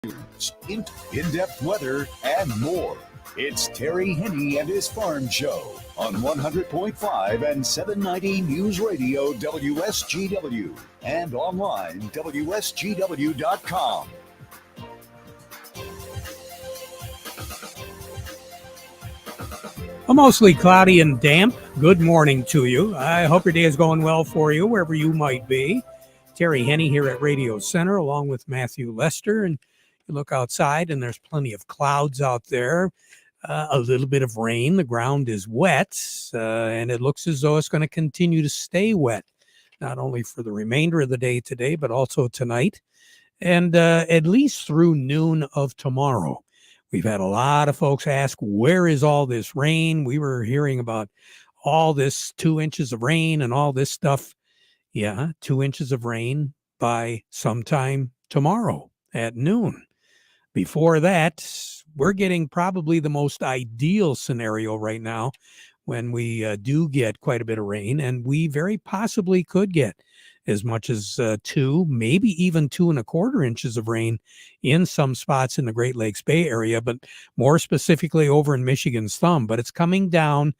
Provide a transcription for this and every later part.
In-depth weather and more. It's Terry Henne and his Farm Show on 100.5 and 790 News Radio WSGW and online WSGW.com. Mostly cloudy and damp. Good morning to you. I hope your day is going well for you, wherever you might be. Terry Henne here at Radio Center, along with Matthew Lester. And you look outside, and there's plenty of clouds out there. A little bit of rain. The ground is wet, and it looks as though it's going to continue to stay wet, not only for the remainder of the day today, but also tonight, and at least through noon of tomorrow. We've had a lot of folks ask, where is all this rain? We were hearing about all this 2 inches of rain and all this stuff. Yeah, 2 inches of rain by sometime tomorrow at noon. Before that, we're getting probably the most ideal scenario right now when we do get quite a bit of rain, and we very possibly could get as much as 2, maybe even 2.25 inches of rain in some spots in the Great Lakes Bay Area, but more specifically over in Michigan's Thumb. But it's coming down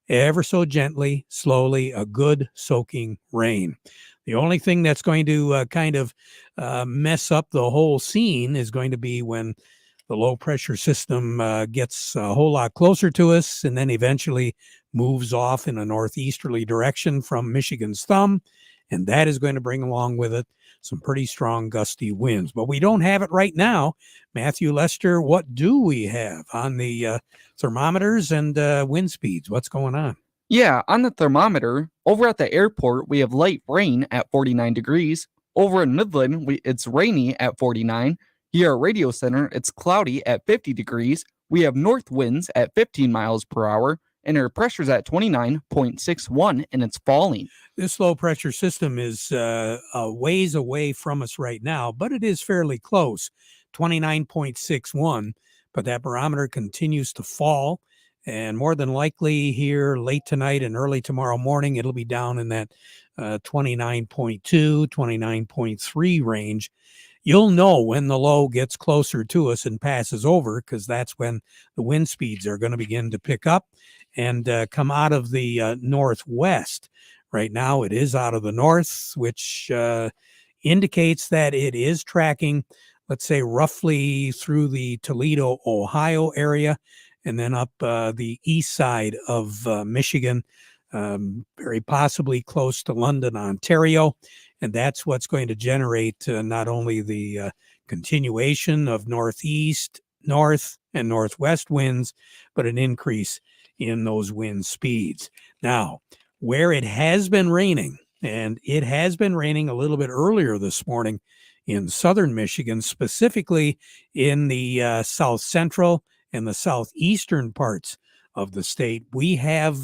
ever so gently, slowly, a good soaking rain. The only thing that's going to kind of mess up the whole scene is going to be when the low pressure system gets a whole lot closer to us and then eventually moves off in a northeasterly direction from Michigan's Thumb. And that is going to bring along with it some pretty strong gusty winds. But we don't have it right now. Matthew Lester, what do we have on the thermometers and wind speeds? What's going on? Yeah, on the thermometer, over at the airport, we have light rain at 49 degrees. Over in Midland, it's rainy at 49. Here at Radio Center, it's cloudy at 50 degrees. We have north winds at 15 miles per hour. And our pressure's at 29.61, and it's falling. This low pressure system is a ways away from us right now, but it is fairly close, 29.61. But that barometer continues to fall, and more than likely here late tonight and early tomorrow morning, it'll be down in that 29.2, 29.3 range. You'll know when the low gets closer to us and passes over, because that's when the wind speeds are going to begin to pick up and come out of the northwest. Right now, it is out of the north, which indicates that it is tracking, let's say, roughly through the Toledo, Ohio area, and then up the east side of Michigan, very possibly close to London, Ontario. And that's what's going to generate not only the continuation of northeast, north, and northwest winds, but an increase in those wind speeds. Now, where it has been raining, and it has been raining a little bit earlier this morning in southern Michigan, specifically in the south central and the southeastern parts of the state, we have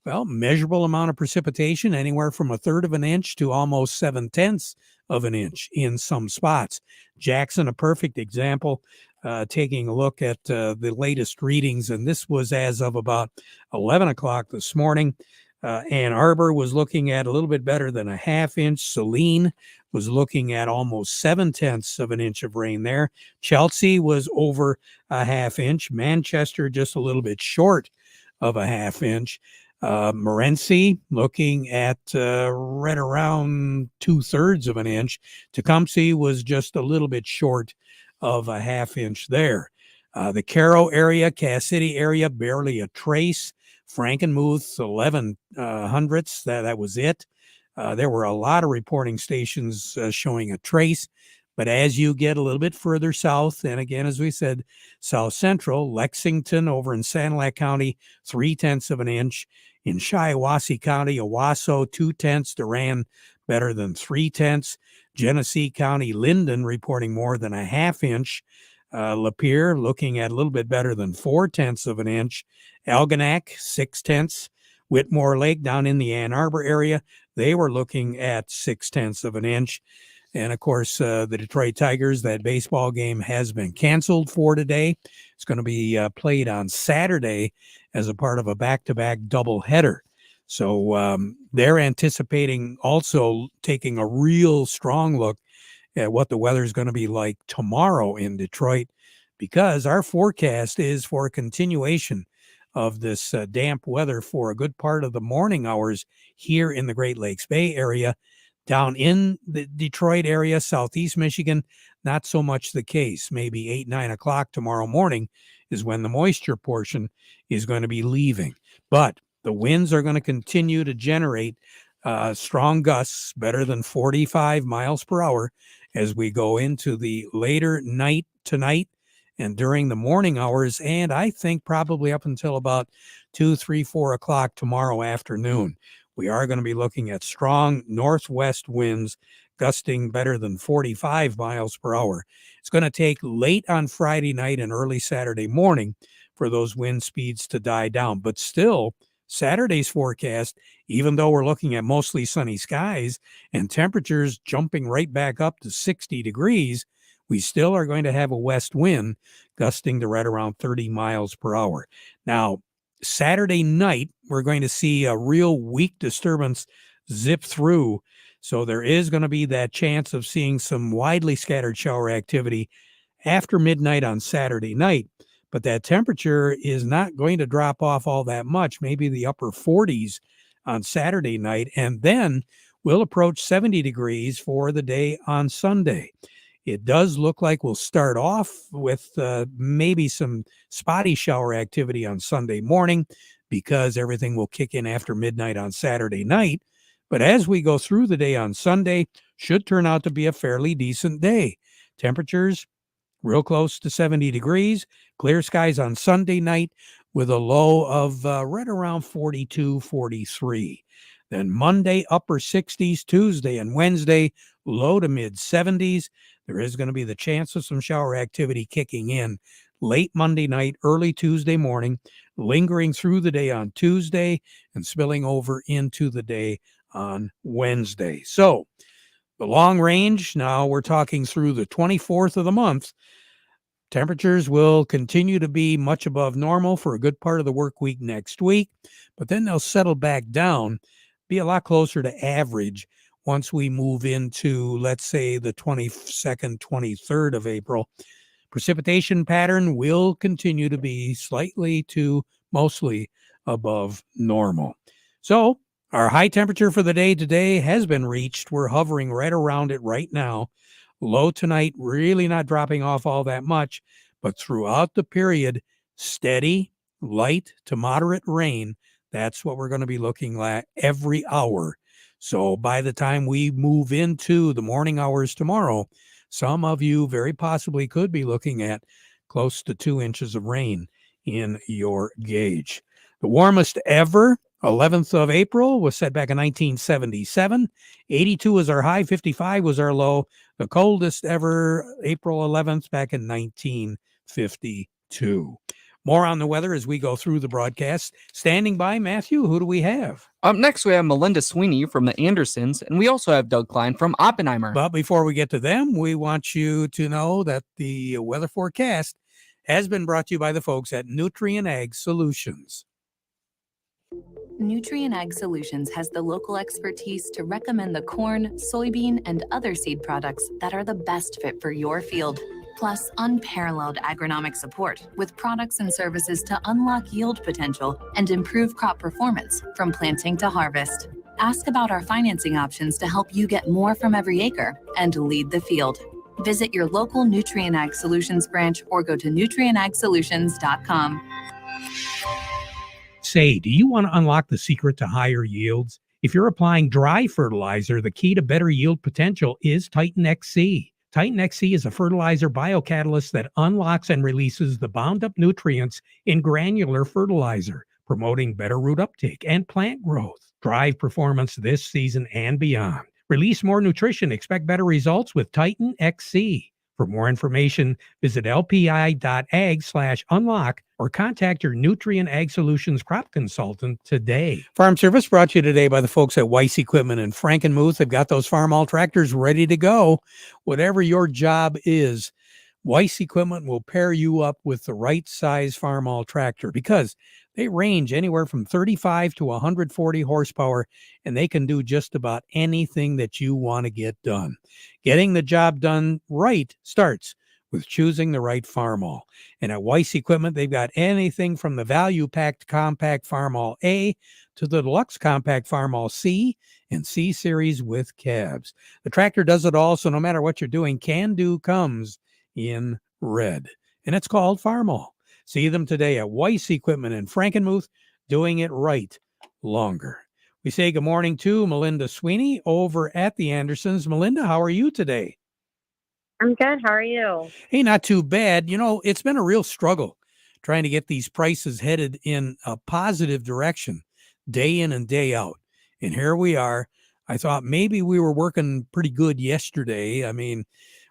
measurable amount of precipitation, anywhere from 1/3 of an inch to almost 7/10 of an inch in some spots. Jackson, a perfect example, taking a look at the latest readings, and this was as of about 11 o'clock this morning. Ann Arbor was looking at a little bit better than a 1/2 inch. Saline was looking at almost 7/10 of an inch of rain there. Chelsea was over a 1/2 inch. Manchester just a little bit short of a 1/2 inch. Morenci looking at right around 2/3 of an inch. Tecumseh was just a little bit short of a 1/2 inch there. The Caro area, Cass City area, barely a trace. Frankenmuth, 11 hundredths. That was it. There were a lot of reporting stations showing a trace. But as you get a little bit further south, and again, as we said, south central, Lexington over in Sanilac County, 3/10 of an inch. In Shiawassee County, Owasso, 2/10. Durand, better than 3/10. Genesee County, Linden reporting more than a 1/2 inch. Lapeer looking at a little bit better than 4/10 of an inch. Algonac, 6/10. Whitmore Lake down in the Ann Arbor area, they were looking at 6/10 of an inch. And of course, the Detroit Tigers, that baseball game has been canceled for today. It's going to be played on Saturday as a part of a back-to-back doubleheader. So they're anticipating also taking a real strong look at what the weather is going to be like tomorrow in Detroit, because our forecast is for a continuation of this damp weather for a good part of the morning hours here in the Great Lakes Bay area. Down in the Detroit area, southeast Michigan, not so much the case. Maybe 8, 9 o'clock tomorrow morning is when the moisture portion is going to be leaving. But the winds are going to continue to generate strong gusts, better than 45 miles per hour, as we go into the later night tonight and during the morning hours, and I think probably up until about 2, 3, 4 o'clock tomorrow afternoon. We are going to be looking at strong northwest winds gusting better than 45 miles per hour. It's going to take late on Friday night and early Saturday morning for those wind speeds to die down. But still, Saturday's forecast, even though we're looking at mostly sunny skies and temperatures jumping right back up to 60 degrees, we still are going to have a west wind gusting to right around 30 miles per hour. Now, Saturday night, we're going to see a real weak disturbance zip through. So there is going to be that chance of seeing some widely scattered shower activity after midnight on Saturday night. But that temperature is not going to drop off all that much, maybe the upper 40s on Saturday night. And then we'll approach 70 degrees for the day on Sunday. It does look like we'll start off with maybe some spotty shower activity on Sunday morning, because everything will kick in after midnight on Saturday night. But as we go through the day on Sunday, should turn out to be a fairly decent day. Temperatures real close to 70 degrees, clear skies on Sunday night with a low of right around 42, 43. Then Monday, upper 60s, Tuesday and Wednesday, low to mid 70s. There is going to be the chance of some shower activity kicking in late Monday night, early Tuesday morning, lingering through the day on Tuesday and spilling over into the day on Wednesday. So the long range, now we're talking through the 24th of the month. Temperatures will continue to be much above normal for a good part of the work week next week, but then they'll settle back down, be a lot closer to average once we move into, let's say, the 22nd, 23rd of April. Precipitation pattern will continue to be slightly to mostly above normal. So our high temperature for the day today has been reached. We're hovering right around it right now. Low tonight, really not dropping off all that much, but throughout the period, steady, light to moderate rain. That's what we're going to be looking at every hour. So by the time we move into the morning hours tomorrow, some of you very possibly could be looking at close to 2 inches of rain in your gauge. The warmest ever, 11th of April, was set back in 1977. 82 was our high, 55 was our low. The coldest ever, April 11th, back in 1952. More on the weather as we go through the broadcast. Standing by, Matthew, who do we have? Up next, we have Melinda Sweeney from the Andersons, and we also have Doug Klein from Oppenheimer. But before we get to them, we want you to know that the weather forecast has been brought to you by the folks at Nutrient Ag Solutions. Nutrient Ag Solutions has the local expertise to recommend the corn, soybean, and other seed products that are the best fit for your field. Plus, unparalleled agronomic support with products and services to unlock yield potential and improve crop performance from planting to harvest. Ask about our financing options to help you get more from every acre and lead the field. Visit your local Nutrient Ag Solutions branch or go to nutrientagsolutions.com. Say, do you want to unlock the secret to higher yields? If you're applying dry fertilizer, the key to better yield potential is Titan XC. Titan XC is a fertilizer biocatalyst that unlocks and releases the bound-up nutrients in granular fertilizer, promoting better root uptake and plant growth. Drive performance this season and beyond. Release more nutrition. Expect better results with Titan XC. For more information, visit lpi.ag/unlock or contact your Nutrient Ag Solutions crop consultant today. Farm Service brought to you today by the folks at Weiss Equipment in Frankenmuth. They've got those Farmall tractors ready to go. Whatever your job is, Weiss Equipment will pair you up with the right size Farmall tractor because they range anywhere from 35 to 140 horsepower, and they can do just about anything that you want to get done. Getting the job done right starts with choosing the right Farmall. And at Weiss Equipment, they've got anything from the value-packed compact Farmall A to the deluxe compact Farmall C and C Series with cabs. The tractor does it all, so no matter what you're doing, can-do comes in red. And it's called Farmall. See them today at Weiss Equipment in Frankenmuth, doing it right longer. We say good morning to Melinda Sweeney over at the Andersons. Melinda, how are you today? I'm good. How are you? Hey, not too bad. You know, it's been a real struggle trying to get these prices headed in a positive direction day in and day out. And here we are. I thought maybe we were working pretty good yesterday. I mean,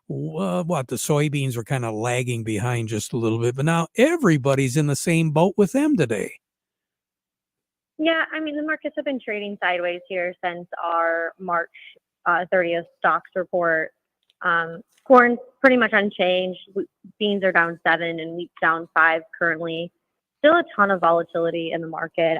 the soybeans were kind of lagging behind just a little bit, but now everybody's in the same boat with them today. Yeah, I mean, the markets have been trading sideways here since our March 30th stocks report. Corn's pretty much unchanged. Beans are down 7 and wheat's down 5 currently. Still a ton of volatility in the market.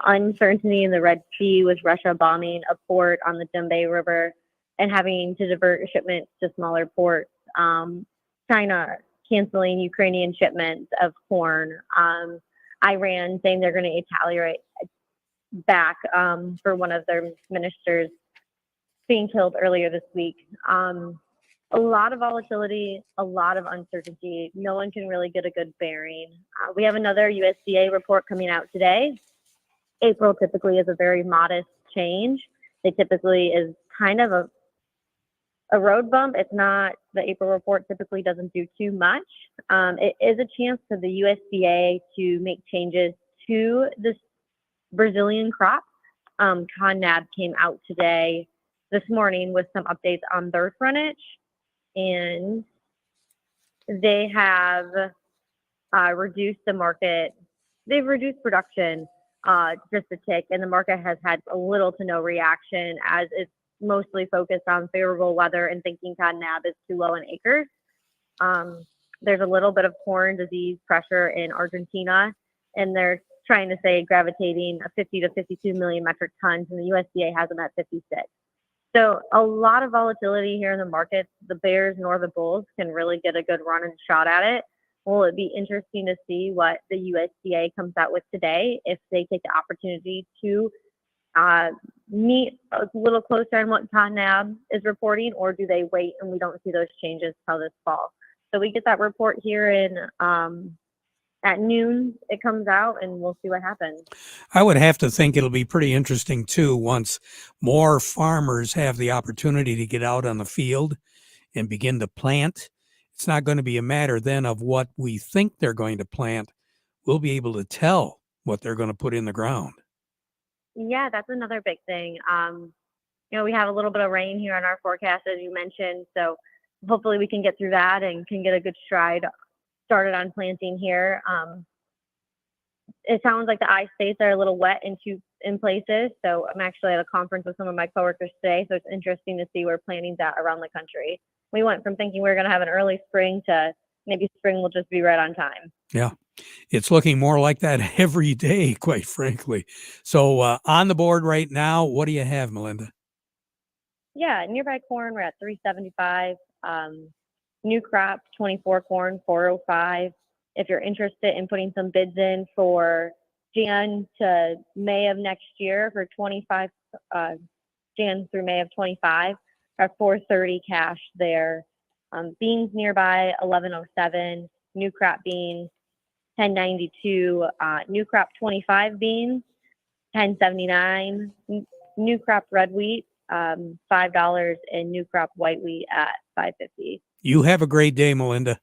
Uncertainty in the Red Sea with Russia bombing a port on the Dumbe River and having to divert shipments to smaller ports. China canceling Ukrainian shipments of corn. Iran saying they're going to retaliate back for one of their ministers being killed earlier this week. A lot of volatility, a lot of uncertainty. No one can really get a good bearing. We have another USDA report coming out today. April typically is a very modest change. It typically is kind of a road bump. It's not, the April report typically doesn't do too much. It is a chance for the USDA to make changes to this Brazilian crop. CONNAB came out this morning with some updates on their frontage, and they have reduced the market. They've reduced production just a tick, and the market has had a little to no reaction as it's mostly focused on favorable weather and thinking CONNAB is too low in acres. There's a little bit of corn disease pressure in Argentina, and they're trying to say gravitating 50 to 52 million metric tons, and the USDA has them at 56. So a lot of volatility here in the markets. The bears nor the bulls can really get a good run and shot at it. Will it be interesting to see what the USDA comes out with today, if they take the opportunity to meet a little closer on what CONNAB is reporting, or do they wait and we don't see those changes till this fall? So we get that report here in at noon. It comes out, and we'll see what happens. I would have to think it'll be pretty interesting too once more farmers have the opportunity to get out on the field and begin to plant. It's not going to be a matter then of what we think they're going to plant. We'll be able to tell what they're going to put in the ground. Yeah, that's another big thing. We have a little bit of rain here on our forecast, as you mentioned. So hopefully we can get through that and can get a good stride started on planting here. It sounds like the I states are a little wet in places. So I'm actually at a conference with some of my coworkers today. So it's interesting to see where planting's at around the country. We went from thinking we were going to have an early spring to maybe spring will just be right on time. Yeah, it's looking more like that every day, quite frankly. So on the board right now, what do you have, Melinda? Yeah, nearby corn, we're at 375. New crop, 24 corn, 405. If you're interested in putting some bids in for Jan to May of next year for 25, Jan through May of 25, at 430 cash there. Beans nearby, 1107. New crop beans, 1092. New crop 25 beans, 1079. New crop red wheat, $5, and new crop white wheat at $5.50. You have a great day, Melinda.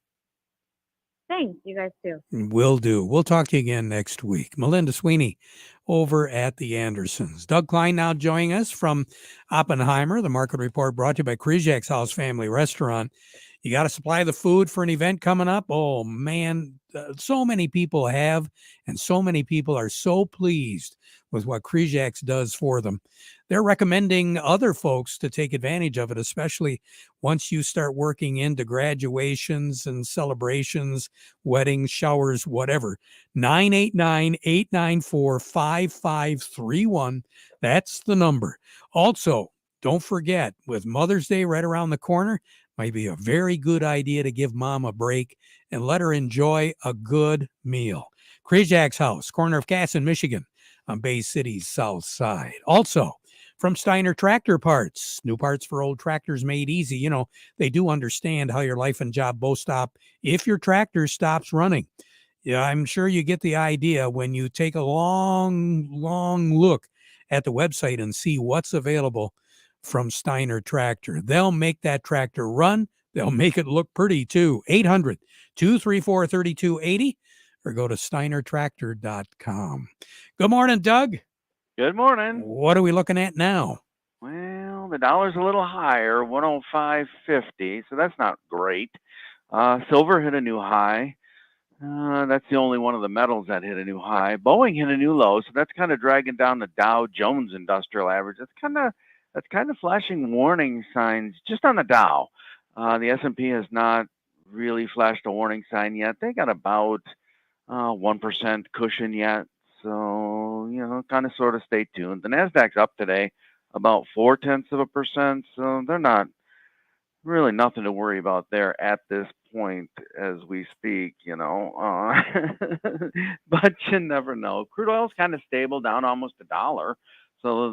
Thanks. You guys too. Will do. We'll talk to you again next week. Melinda Sweeney over at the Andersons. Doug Klein now joining us from Oppenheimer. The market report brought to you by Kryzak's House Family Restaurant. You got to supply the food for an event coming up. Oh, man, so many people have, and so many people are so pleased with what Krejax does for them. They're recommending other folks to take advantage of it, especially once you start working into graduations and celebrations, weddings, showers, whatever. 989-894-5531. That's the number. Also, don't forget, with Mother's Day right around the corner, might be a very good idea to give Mom a break and let her enjoy a good meal. Krejak's House, corner of Cass in Michigan, on Bay City's south side. Also, from Steiner Tractor Parts, new parts for old tractors made easy. You know, they do understand how your life and job both stop if your tractor stops running. Yeah, I'm sure you get the idea when you take a long look at the website and see what's available from Steiner Tractor. They'll make that tractor run. They'll make it look pretty too. 800-234-3280 or go to steinertractor.com. Good morning, Doug. Good morning. What are we looking at now? Well, the dollar's a little higher, 105.50, so that's not great. Silver hit a new high. That's the only one of the metals that hit a new high. Boeing hit a new low, so that's kind of dragging down the Dow Jones Industrial Average. That's kind of flashing warning signs just on the Dow. The S&P has not really flashed a warning sign yet. They got about 1% cushion yet, so kind of sort of stay tuned. The Nasdaq's up today about 0.4%, so they're not really nothing to worry about there at this point as we speak, but you never know. Crude oil's kind of stable, down almost $1. So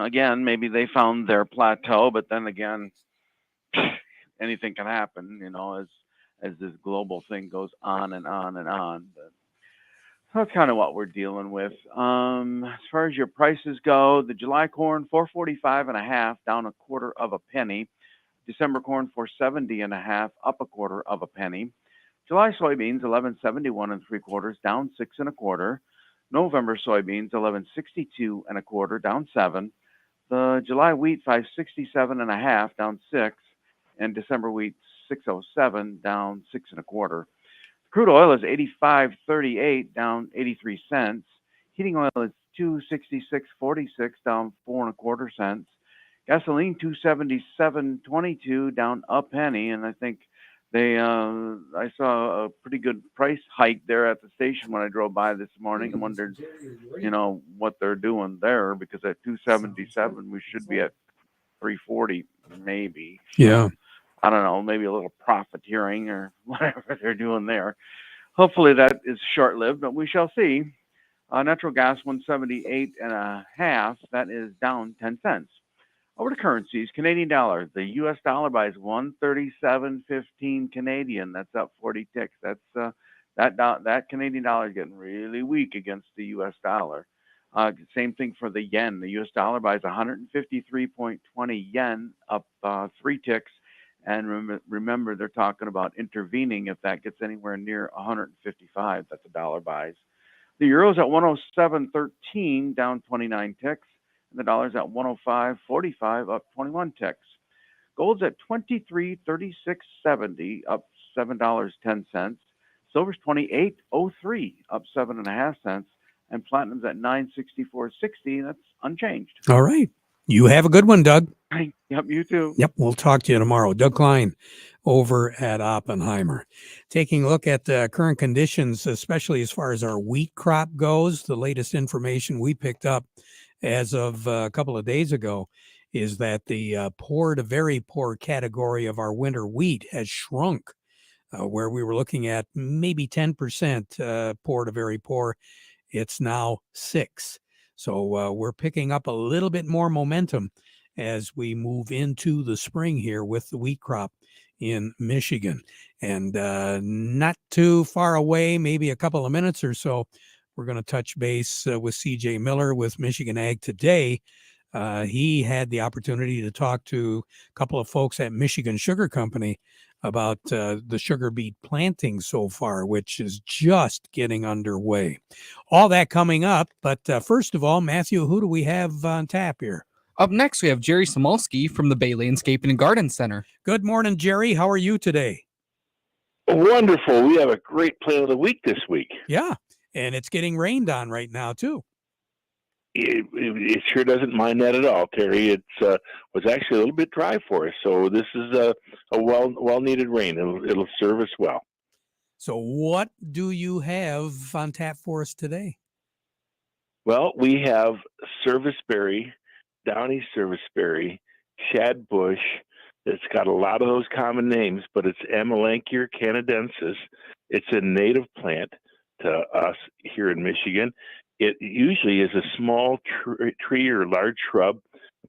again, maybe they found their plateau, but then again, anything can happen, as this global thing goes on and on and on. But that's kind of what we're dealing with. As far as your prices go, the July corn 445.5, down 1/4 penny. December corn 470.5, up 1/4 penny. July soybeans 1171 3/4, down 6 1/4. November soybeans 1162 1/4, down 7. The July wheat 567.5, down 6, and December wheat 607, down 6 1/4. Crude oil is 85.38, down 83 cents. Heating oil is 266.46, down 4 1/4 cents. Gasoline 277.22, down a penny, and I think I saw a pretty good price hike there at the station when I drove by this morning. I wondered, what they're doing there, because at 277 we should be at 340 maybe. Yeah. I don't know, maybe a little profiteering or whatever they're doing there. Hopefully that is short-lived, but we shall see. Natural gas 178.5, that is down 10 cents. Over to currencies, Canadian dollar. The U.S. dollar buys 137.15 Canadian. That's up 40 ticks. That's that Canadian dollar is getting really weak against the U.S. dollar. Same thing for the yen. The U.S. dollar buys 153.20 yen, up 3 ticks. And remember, they're talking about intervening if that gets anywhere near 155 that the dollar buys. The euro's at 107.13, down 29 ticks. And the dollar's at 105.45, up 21 ticks. Gold's at 23.3670, up $7.10. Silver's 28.03, up 7.5 cents. And platinum's at 964.60. That's unchanged. All right. You have a good one, Doug. Yep, you too. Yep, we'll talk to you tomorrow. Doug Klein over at Oppenheimer. Taking a look at current conditions, especially as far as our wheat crop goes, the latest information we picked up as of a couple of days ago is that the poor to very poor category of our winter wheat has shrunk, where we were looking at maybe 10% poor to very poor. It's now 6%. So we're picking up a little bit more momentum as we move into the spring here with the wheat crop in Michigan. And not too far away, maybe a couple of minutes or so, we're going to touch base with CJ Miller with Michigan Ag Today. He had the opportunity to talk to a couple of folks at Michigan Sugar Company about the sugar beet planting so far, which is just getting underway. All that coming up. But first of all, Matthew, who do we have on tap here? Up next, we have Jerry Samolsky from the Bay Landscaping and Garden Center. Good morning, Jerry. How are you today? Wonderful. We have a great plant of the week this week. Yeah, and it's getting rained on right now, too. it sure doesn't mind that at all, Terry. It was actually a little bit dry for us, so this is a well needed rain. It'll serve us well. So what do you have on tap for us today? Well, we have serviceberry, downy serviceberry, shadbush. It's got a lot of those common names, but it's Amelanchier canadensis. It's a native plant to us here in Michigan. It usually is a small tree or large shrub,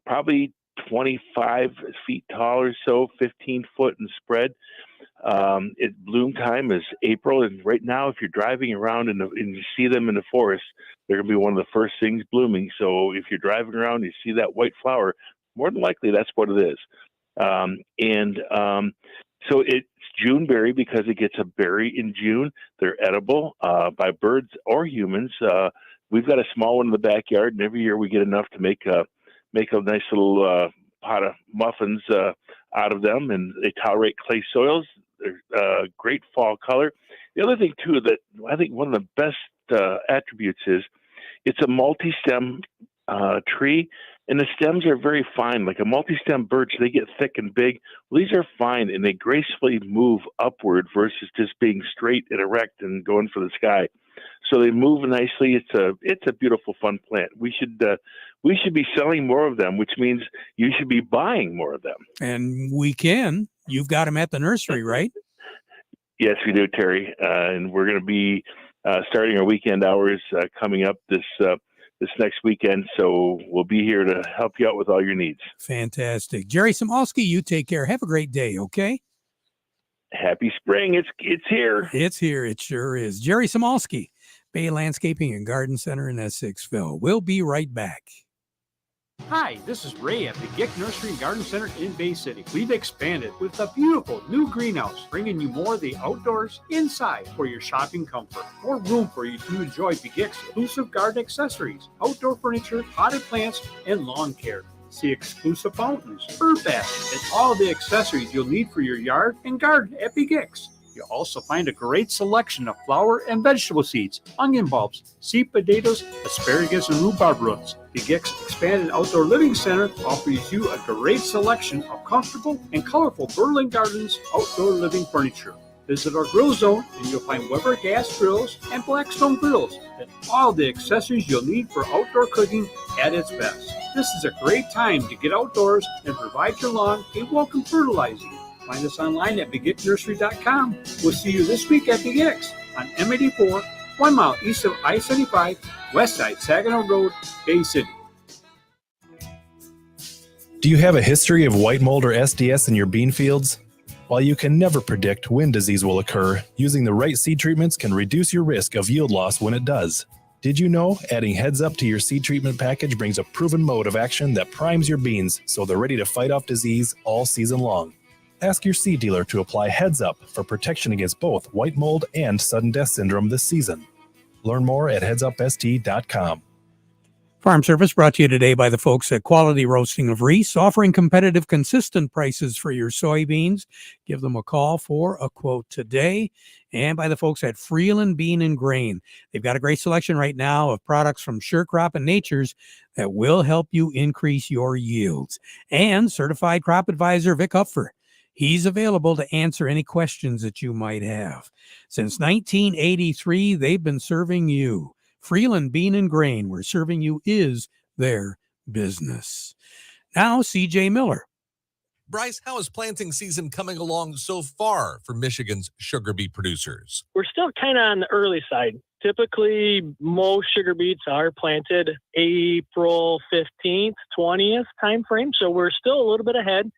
probably 25 feet tall or so, 15 foot in spread. Its bloom time is April, and right now, if you're driving around and you see them in the forest, they're going to be one of the first things blooming. So if you're driving around, you see that white flower, more than likely that's what it is. So it's Juneberry because it gets a berry in June. They're edible by birds or humans. We've got a small one in the backyard, and every year we get enough to make a nice little pot of muffins out of them, and they tolerate clay soils. They're great fall color. The other thing, too, that I think one of the best attributes is it's a multi-stem tree, and the stems are very fine. Like a multi-stem birch, they get thick and big. Well, these are fine, and they gracefully move upward versus just being straight and erect and going for the sky. So they move nicely. It's a beautiful, fun plant. We should be selling more of them, which means you should be buying more of them. And we can. You've got them at the nursery, right? Yes, we do, Terry. And we're going to be starting our weekend hours coming up this next weekend. So we'll be here to help you out with all your needs. Fantastic. Jerry Samolsky, you take care. Have a great day, okay? Happy spring. It's here. It's here. It sure is. Jerry Samolsky, Bay Landscaping and Garden Center in Essexville. We'll be right back. Hi, this is Ray at the Gick Nursery and Garden Center in Bay City. We've expanded with a beautiful new greenhouse, bringing you more of the outdoors inside for your shopping comfort. More room for you to enjoy the Gick's exclusive garden accessories, outdoor furniture, potted plants, and lawn care. See exclusive fountains, herb baskets, and all the accessories you'll need for your yard and garden at Begix. You'll also find a great selection of flower and vegetable seeds, onion bulbs, sweet potatoes, asparagus, and rhubarb roots. Begix Expanded Outdoor Living Center offers you a great selection of comfortable and colorful Berlin Gardens outdoor living furniture. Visit our grill zone and you'll find Weber gas grills and Blackstone grills and all the accessories you'll need for outdoor cooking at its best. This is a great time to get outdoors and provide your lawn a welcome fertilizing. Find us online at begicknursery.com. We'll see you this week at Begix on M84, 1 mile east of I-75, west side Saginaw Road, Bay City. Do you have a history of white mold or SDS in your bean fields? While you can never predict when disease will occur, using the right seed treatments can reduce your risk of yield loss when it does. Did you know adding Heads Up to your seed treatment package brings a proven mode of action that primes your beans so they're ready to fight off disease all season long? Ask your seed dealer to apply Heads Up for protection against both white mold and sudden death syndrome this season. Learn more at headsupst.com. Farm Service brought to you today by the folks at Quality Roasting of Reese, offering competitive, consistent prices for your soybeans. Give them a call for a quote today. And by the folks at Freeland Bean and Grain. They've got a great selection right now of products from Sure Crop and Nature's that will help you increase your yields. And certified crop advisor Vic Hupfer. He's available to answer any questions that you might have. Since 1983, they've been serving you. Freeland Bean and Grain, where serving you is their business. Now, CJ Miller. Bryce, how is planting season coming along so far for Michigan's sugar beet producers? We're still kind of on the early side. Typically, most sugar beets are planted April 15th, 20th timeframe, so we're still a little bit ahead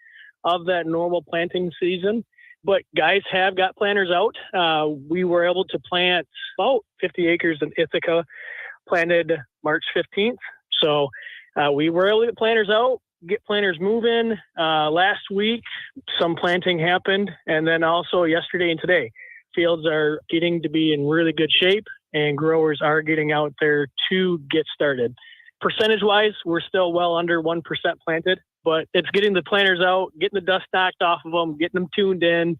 of that normal planting season. But guys have got planters out. We were able to plant about 50 acres in Ithaca, planted March 15th. So we were able to get planters out, get planters moving. Last week, some planting happened. And then also yesterday and today, fields are getting to be in really good shape and growers are getting out there to get started. Percentage-wise, we're still well under 1% planted. But it's getting the planters out, getting the dust knocked off of them, getting them tuned in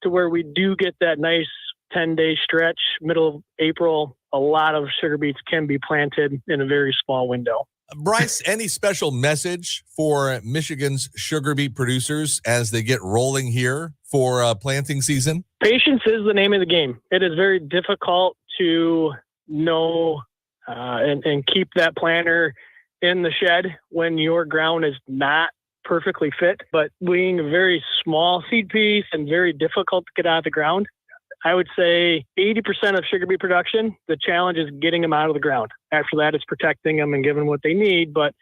to where we do get that nice 10-day stretch, middle of April a lot of sugar beets can be planted in a very small window. Bryce, any special message for Michigan's sugar beet producers as they get rolling here for planting season? Patience is the name of the game. It is very difficult to know and keep that planter in the shed when your ground is not perfectly fit. But being a very small seed piece and very difficult to get out of the ground, I would say 80% of sugar beet production, the challenge is getting them out of the ground. After that, it's protecting them and giving them what they need. But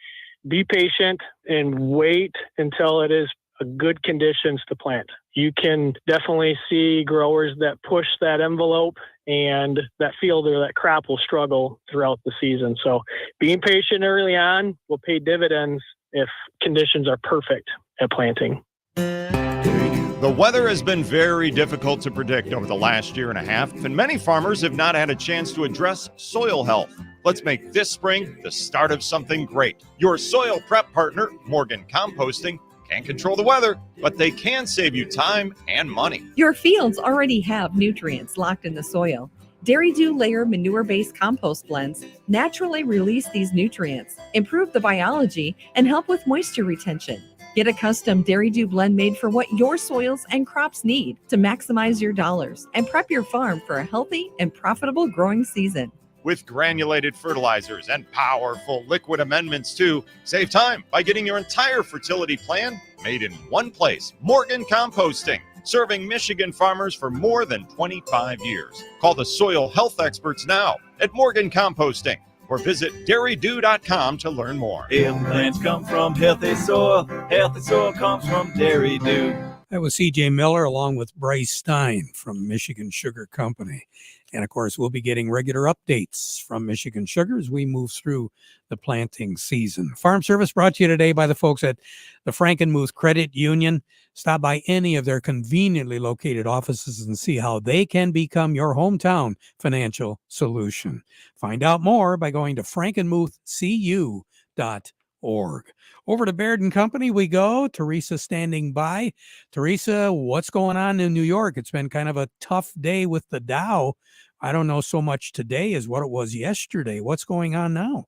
be patient and wait until it is a good conditions to plant. You can definitely see growers that push that envelope, and that field or that crop will struggle throughout the season. So being patient early on will pay dividends if conditions are perfect at planting. The weather has been very difficult to predict over the last year and a half, and many farmers have not had a chance to address soil health. Let's make this spring the start of something great. Your soil prep partner, Morgan Composting, can't control the weather, but they can save you time and money. Your fields already have nutrients locked in the soil. Dairy Dew Layer manure-based compost blends naturally release these nutrients, improve the biology, and help with moisture retention. Get a custom Dairy Dew blend made for what your soils and crops need to maximize your dollars and prep your farm for a healthy and profitable growing season. With granulated fertilizers and powerful liquid amendments too, save time by getting your entire fertility plan made in one place. Morgan Composting, serving Michigan farmers for more than 25 years. Call the soil health experts now at Morgan Composting or visit dairydew.com to learn more. Healthy plants come from healthy soil. Healthy soil comes from Dairy Dew. That was CJ Miller along with Bryce Stein from Michigan Sugar Company. And of course, we'll be getting regular updates from Michigan Sugar as we move through the planting season. Farm Service brought to you today by the folks at the Frankenmuth Credit Union. Stop by any of their conveniently located offices and see how they can become your hometown financial solution. Find out more by going to frankenmuthcu.org. Over to Baird and Company we go. Teresa standing by. Teresa, what's going on in New York? It's been kind of a tough day with the Dow. I don't know so much today as what it was yesterday. What's going on now?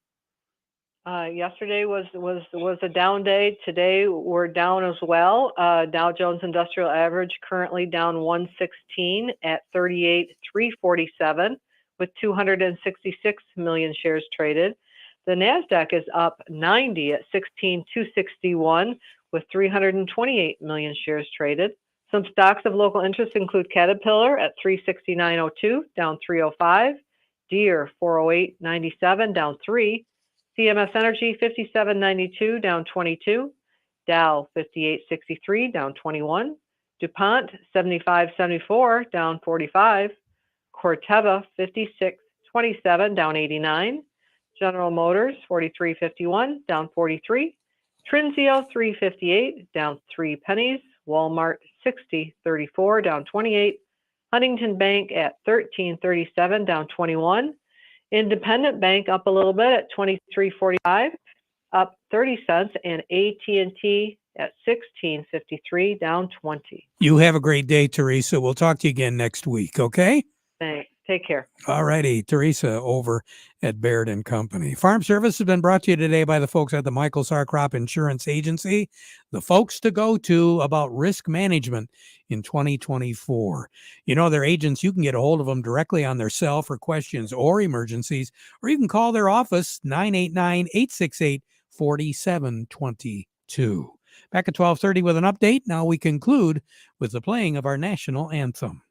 Yesterday was a down day. Today we're down as well. Dow Jones Industrial Average currently down 116 at 38,347 with 266 million shares traded. The NASDAQ is up 90 at 16,261 with 328 million shares traded. Some stocks of local interest include Caterpillar at 369.02, down 305, Deere 408.97, down 3, CMS Energy 57.92, down 22, Dow 58.63, down 21, DuPont 75.74, down 45, Corteva 56.27, down 89, General Motors 43.51, down 43, Trinzio 3.58, down 3 pennies, Walmart 60.34, down 28, Huntington Bank at 13.37, down 21, Independent Bank up a little bit at 23.45, up 30 cents, and AT&T at 16.53, down 20. You have a great day, Teresa. We'll talk to you again next week, okay? Thanks. Take care. All righty. Teresa over at Baird and Company. Farm Service has been brought to you today by the folks at the Michael Sarr Crop Insurance Agency, the folks to go to about risk management in 2024. You know, their agents, you can get a hold of them directly on their cell for questions or emergencies, or you can call their office 989-868-4722. Back at 12:30 with an update. Now we conclude with the playing of our national anthem.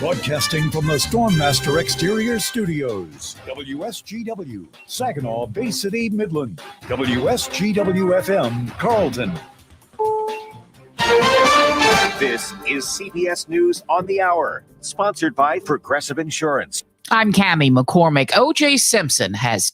Broadcasting from the Stormmaster Exterior Studios, WSGW, Saginaw, Bay City, Midland, WSGW-FM, Carlton. This is CBS News on the Hour, sponsored by Progressive Insurance. I'm Cammie McCormick. O.J. Simpson has